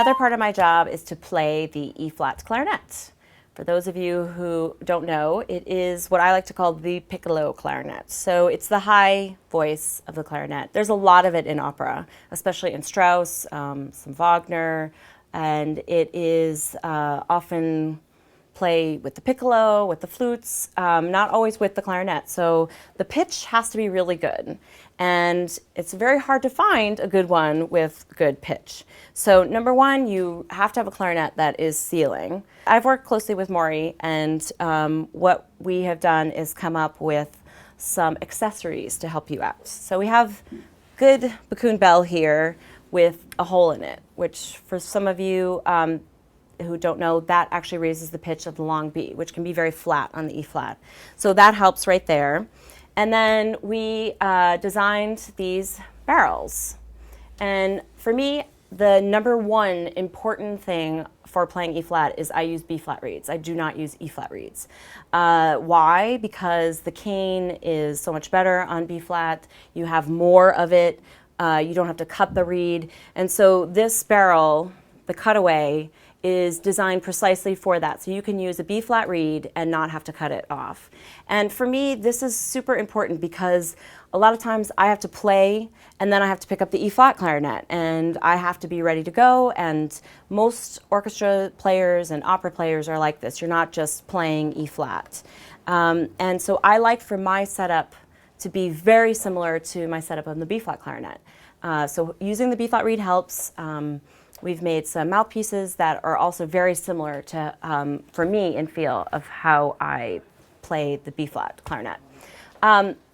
Another part of my job is to play the E-flat clarinet. For those of you who don't know, it is what I like to call the Piccolo Clarinet. So it's the high voice of the clarinet. There's a lot of it in opera, especially in Strauss, some Wagner, and it is often play with the piccolo, with the flutes, not always with the clarinet. So the pitch has to be really good. And it's very hard to find a good one with good pitch. So number one, you have to have a clarinet that is sealing. I've worked closely with Maury, and what we have done is come up with some accessories to help you out. So we have good Backun bell here with a hole in it, which for some of you who don't know, that actually raises the pitch of the long B, which can be very flat on the E-flat. So that helps right there. And then we designed these barrels. And for me, the number one important thing for playing E-flat is I use B-flat reeds. I do not use E-flat reeds. Why? Because the cane is so much better on B-flat. You have more of it. You don't have to cut the reed. And so this barrel, the cutaway, is designed precisely for that. So you can use a B-flat reed and not have to cut it off. And for me, this is super important because a lot of times I have to play and then I have to pick up the E-flat clarinet and I have to be ready to go. And most orchestra players and opera players are like this. You're not just playing E-flat. And so I like for my setup to be very similar to my setup on the B-flat clarinet. So using the B-flat reed helps. We've made some mouthpieces that are also very similar to, for me, in feel of how I play the B-flat clarinet.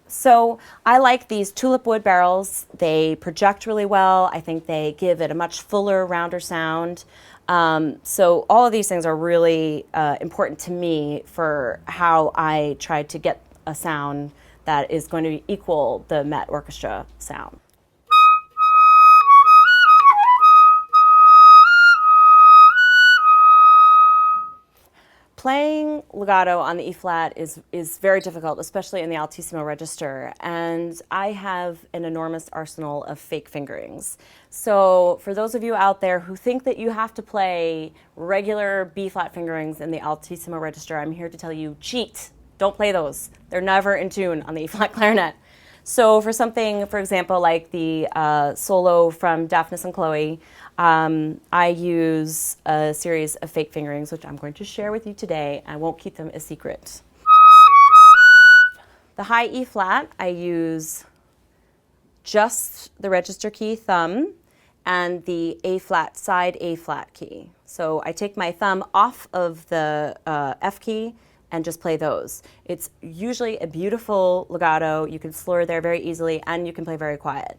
So I like these Tulipwood barrels. They project really well. I think they give it a much fuller, rounder sound. So all of these things are really important to me for how I try to get a sound that is going to equal the Met Orchestra sound. Playing legato on the E-flat is very difficult, especially in the altissimo register, and I have an enormous arsenal of fake fingerings. So for those of you out there who think that you have to play regular B-flat fingerings in the altissimo register, I'm here to tell you, cheat. Don't play those. They're never in tune on the E-flat clarinet. So for something, for example, like the solo from Daphnis and Chloe, I use a series of fake fingerings, which I'm going to share with you today. I won't keep them a secret. The high E-flat, I use just the register key thumb and the A-flat, side A-flat key. So I take my thumb off of the F key and just play those. It's usually a beautiful legato. You can slur there very easily, and you can play very quiet.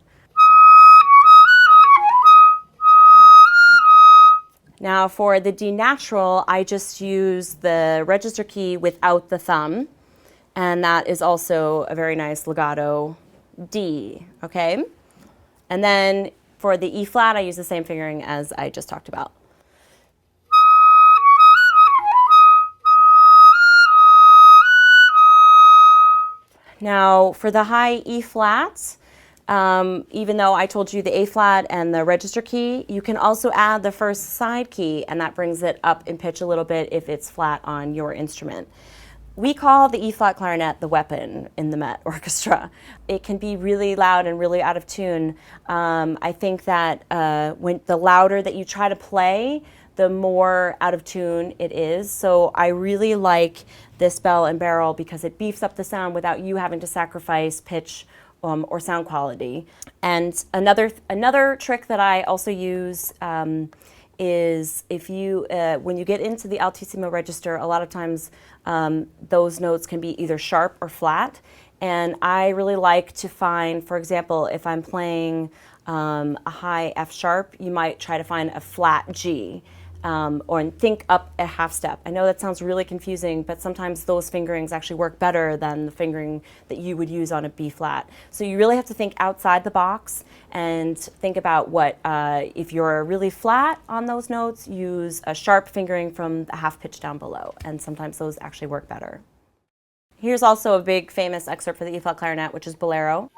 Now for the D natural, I just use the register key without the thumb, and that is also a very nice legato D, okay? And then for the E-flat, I use the same fingering as I just talked about. Now for the high E-flat, even though I told you the A-flat and the register key, you can also add the first side key, and that brings it up in pitch a little bit if it's flat on your instrument. We call the E-flat clarinet the weapon in the Met Orchestra. It can be really loud and really out of tune. I think that when the louder that you try to play, the more out of tune it is. So I really like this bell and barrel because it beefs up the sound without you having to sacrifice pitch or sound quality. And another trick that I also use is if you, when you get into the altissimo register, a lot of times those notes can be either sharp or flat. And I really like to find, for example, if I'm playing a high F sharp, you might try to find a flat G. Or think up a half step. I know that sounds really confusing, but sometimes those fingerings actually work better than the fingering that you would use on a B flat. So you really have to think outside the box and think about what, if you're really flat on those notes, use a sharp fingering from the half pitch down below, and sometimes those actually work better. Here's also a big famous excerpt for the E-flat clarinet, which is Bolero.